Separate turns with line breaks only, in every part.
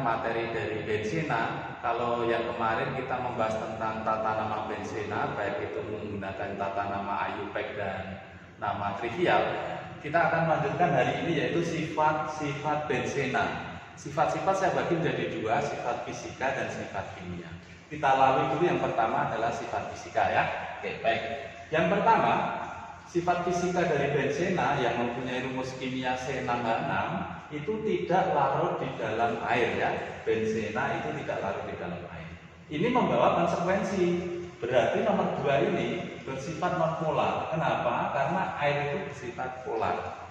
materi dari benzena. Kalau yang kemarin kita membahas tentang tata nama benzena, baik itu menggunakan tata nama IUPAC dan nama trivial, kita akan lanjutkan hari ini yaitu sifat-sifat benzena. Sifat-sifat saya bagi menjadi dua, sifat fisika dan sifat kimia. Kita lalui dulu, yang pertama adalah sifat fisika ya. Oke, baik. Yang pertama, sifat fisika dari benzena yang mempunyai rumus kimia C6H6 itu tidak larut di dalam air ya. Benzena itu tidak larut di dalam air. Ini membawa konsekuensi. Berarti nomor 2 ini bersifat nonpolar. Kenapa? Karena air itu bersifat polar.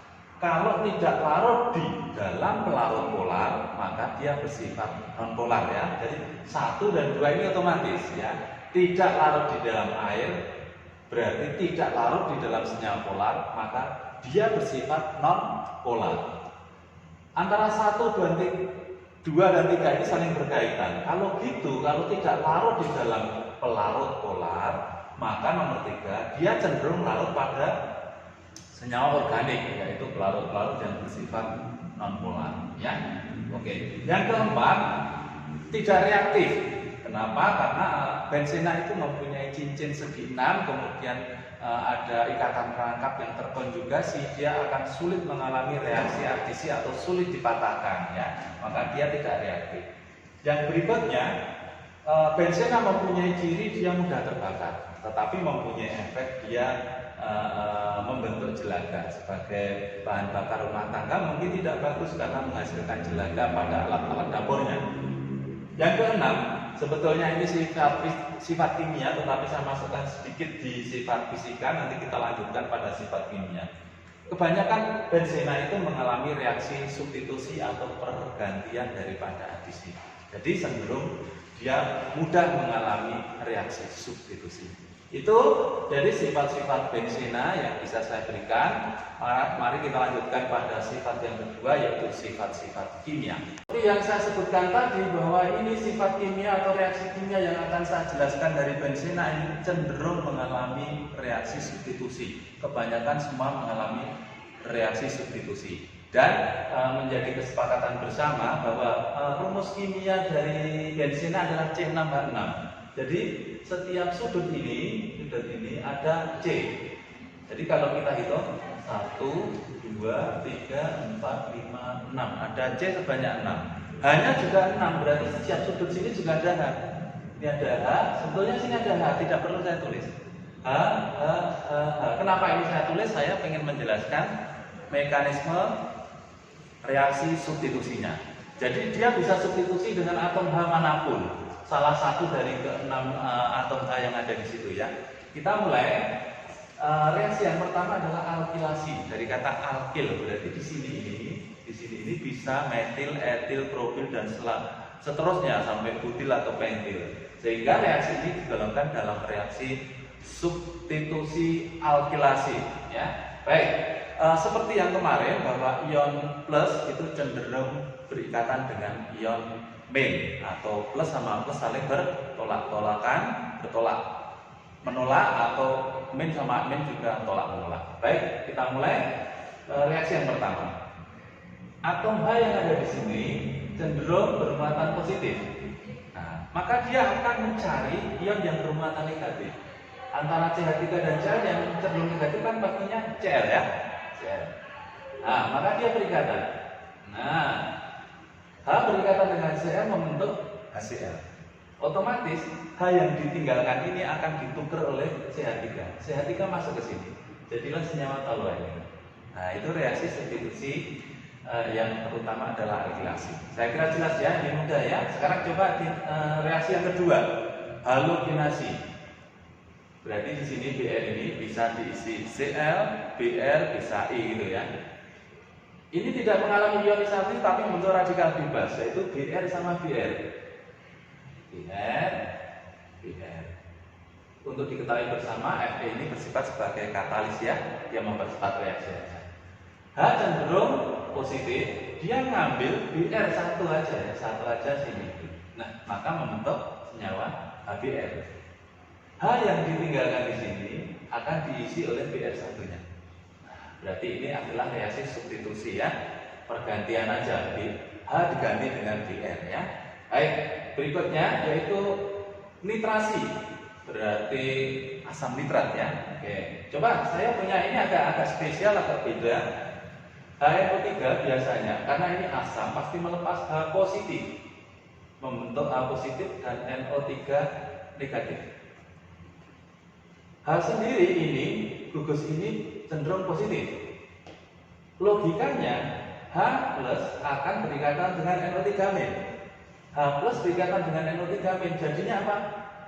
Kalau tidak larut di dalam pelarut polar, maka dia bersifat nonpolar ya. Jadi 1 dan 2 ini otomatis ya. Tidak larut di dalam air berarti tidak larut di dalam sinyal polar, maka dia bersifat non-polar. Antara 1, 2, dan 3 ini saling berkaitan. Kalau gitu, kalau tidak larut di dalam pelarut polar, maka nomor 3 dia cenderung larut pada senyawa organik, yaitu pelarut-pelarut yang bersifat non-polar. Ya, oke. Yang keempat, tidak reaktif. Kenapa? Karena benzena itu mempunyai cincin segi 6, kemudian ada ikatan perangkap yang terkonjugasi, dia akan sulit mengalami reaksi adisi atau sulit dipatahkan ya, maka dia tidak reaktif. Yang berikutnya, benzena mempunyai ciri dia mudah terbakar, tetapi mempunyai efek dia membentuk jelaga. Sebagai bahan bakar rumah tangga mungkin tidak bagus karena menghasilkan jelaga pada alat-alat dapurnya. Yang keenam, sebetulnya ini sifat kimia, tetapi saya masukkan sedikit di sifat fisika, nanti kita lanjutkan pada sifat kimia. Kebanyakan benzena itu mengalami reaksi substitusi atau pergantian daripada adisi. Jadi cenderung dia mudah mengalami reaksi substitusi. Itu jadi sifat-sifat benzena yang bisa saya berikan. Mari kita lanjutkan pada sifat yang kedua, yaitu sifat-sifat kimia. Seperti yang saya sebutkan tadi, bahwa ini sifat kimia atau reaksi kimia yang akan saya jelaskan dari benzena ini cenderung mengalami reaksi substitusi. Kebanyakan semua mengalami reaksi substitusi. Dan menjadi kesepakatan bersama bahwa rumus kimia dari benzena adalah C6H6. Jadi setiap sudut ini ada C. Jadi kalau kita hitung 1, 2, 3, 4, 5, 6, ada C sebanyak 6. Hanya juga 6, berarti setiap sudut sini juga ada H. Ini ada H, sebetulnya sini ada H, tidak perlu saya tulis. H. Kenapa ini saya tulis? Saya ingin menjelaskan mekanisme reaksi substitusinya. Jadi dia bisa substitusi dengan atom H manapun. Salah satu dari ke-6 atom H yang ada di situ ya. Kita mulai. Reaksi yang pertama adalah alkilasi. Dari kata alkil, berarti di sini ini bisa metil, etil, propil dan seterusnya sampai butil atau pentil. Sehingga reaksi ini digolongkan dalam reaksi substitusi alkilasi ya. Baik. Seperti yang kemarin bahwa ion plus itu cenderung berikatan dengan ion min, atau plus sama plus saling bertolak-tolakan, menolak, atau min sama min juga tolak-menolak. Baik, kita mulai reaksi yang pertama. Atom H yang ada di sini cenderung bermuatan positif. Nah, maka dia akan mencari ion yang bermuatan negatif. Antara CH3 dan Cl yang cenderung negatif kan pastinya Cl ya. Cl. Nah, maka dia berikatan. Nah, H berikatan dengan Cl membentuk HCl. Otomatis H yang ditinggalkan ini akan ditukar oleh CH3. CH3 masuk ke sini. Jadilah senyawa toluene. Nah, itu reaksi substitusi yang terutama adalah alkilasi. Saya kira jelas ya, ini mudah ya. Sekarang coba reaksi yang kedua, halogenasi. Berarti di sini Br ini bisa diisi Cl, Br bisa I gitu ya. Ini tidak mengalami ionisasi tapi membentuk radikal bebas, yaitu Br sama Br. Br. Untuk diketahui bersama, Fe ini bersifat sebagai katalis ya, dia mempercepat reaksi. H cenderung positif, dia ngambil Br satu aja sini. Nah, maka membentuk senyawa HBr. H yang ditinggalkan di sini akan diisi oleh Br satunya. Nah, berarti ini adalah reaksi substitusi ya, pergantian aja. H diganti dengan Br ya. Baik, berikutnya yaitu nitrasi, berarti asam nitrat ya. Oke, coba saya punya ini agak spesial, agak beda. HNO3 biasanya karena ini asam pasti melepas H positif, membentuk H positif dan NO3 negatif. H sendiri ini, gugus ini cenderung positif. Logikanya H plus akan berikatan dengan NO3-. H plus berikatan dengan NO3-, jadinya apa?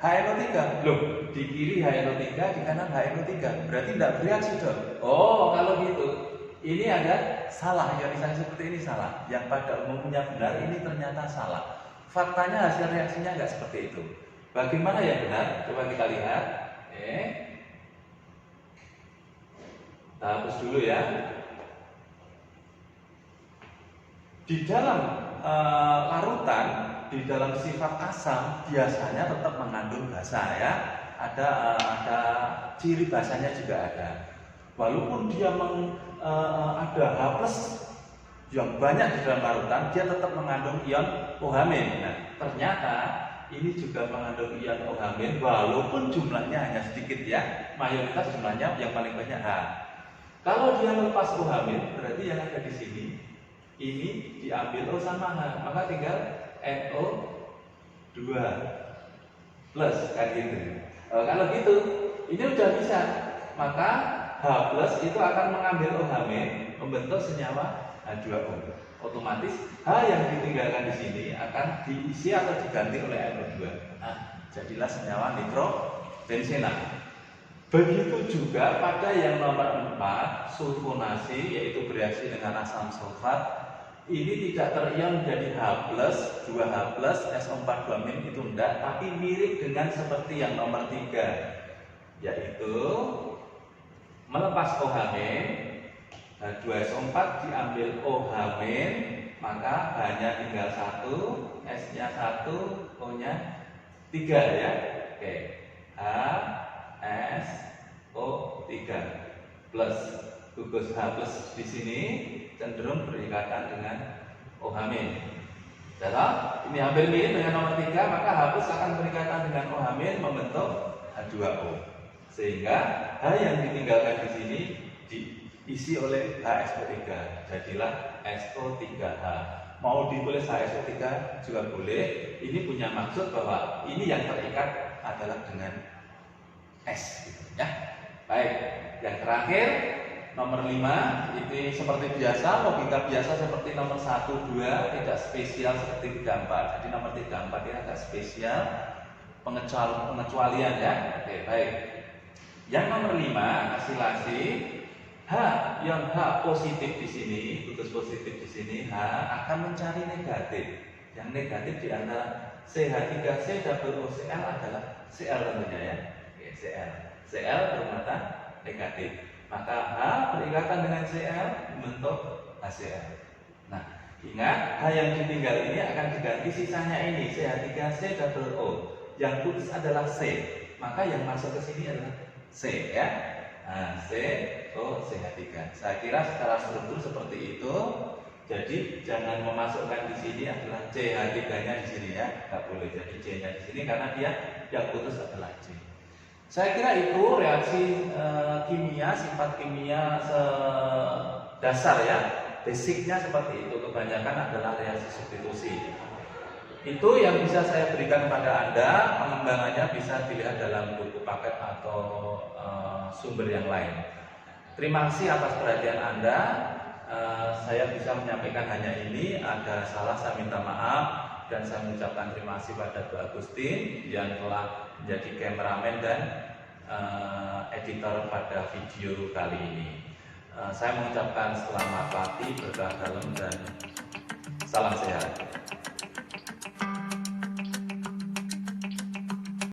HNO3. Loh, di kiri HNO3, di kanan HNO3. Berarti tidak bereaksi dong. Oh, kalau gitu ini ada salah, ionisasi seperti ini salah. Yang pada umumnya benar, ini ternyata salah. Faktanya hasil reaksinya nggak seperti itu. Bagaimana yang benar? Coba kita lihat. Oke. Kita hapus dulu ya. Di dalam larutan, di dalam sifat asam biasanya tetap mengandung basa ya. Ada ciri basanya juga ada. Walaupun dia ada H plus yang banyak di dalam larutan, dia tetap mengandung ion OH-. Nah, ternyata ini juga mengandung ion OH- walaupun jumlahnya hanya sedikit ya. Mayoritas jumlahnya yang paling banyak H. Kalau dia melepas OH- berarti yang ada di sini ini diambil O sama H, maka tinggal NO2 plus kan gitu. Kalau gitu ini udah bisa, maka H plus itu akan mengambil OH- membentuk senyawa H2O. Otomatis H yang ditinggalkan di sini akan diisi atau diganti oleh NO2. Nah, jadilah senyawa nitrobenzena. Begitu juga pada yang nomor 4, sulfonasi, yaitu bereaksi dengan asam sulfat. Ini tidak terion menjadi H plus, 2H plus, SO4 2- itu enggak, tapi mirip dengan seperti yang nomor 3, yaitu melepas OH-, H2SO4 diambil OH-, maka H-nya tinggal 1, S-nya 1, O-nya 3 ya. Oke. HSO3 plus, gugus H plus di sini cenderung berikatan dengan OH-. Jadi ini hampir mirip dengan nomor 3, maka H plus akan berikatan dengan OH- membentuk H2O. Sehingga H yang ditinggalkan di sini diisi oleh HSO3, jadilah SO3H. Mau ditulis HSO3 juga boleh. Ini punya maksud bahwa ini yang terikat adalah dengan S gitu ya. Baik, yang terakhir nomor 5, ini seperti biasa, logika biasa seperti nomor 1, 2, tidak spesial seperti 3, 4. Jadi nomor 3, 4 ini agak spesial, pengecualian ya. Oke, baik. Yang nomor 5, asilasi. H, yang H positif di sini, gugus positif di sini, H akan mencari negatif. Yang negatif di antara CH3C double OCl adalah Cl tentunya ya. Oke, Cl. Cl bermuatan negatif. Maka H berikatan dengan Cl membentuk HCl. Nah, ingat H yang ditinggal ini akan diganti sisanya ini CH3C double O. Yang putus adalah C. Maka yang masuk ke sini adalah C ya. Nah, COCH3. Saya kira secara struktur seperti itu. Jadi jangan memasukkan di sini adalah CH3-nya di sini ya, nggak boleh. Jadi C-nya di sini karena dia yang putus adalah C. Saya kira itu reaksi kimia, sifat kimia dasar ya, basicnya seperti itu. Kebanyakan adalah reaksi substitusi. Itu yang bisa saya berikan kepada Anda. Pengembangannya bisa dilihat dalam buku paket atau sumber yang lain. Terima kasih atas perhatian Anda. Saya bisa menyampaikan hanya ini. Ada salah saya minta maaf, dan saya mengucapkan terima kasih pada Bu Agustin yang telah menjadi kameramen dan editor pada video kali ini. Saya mengucapkan selamat latih, berkah dalam, dan salam sehat.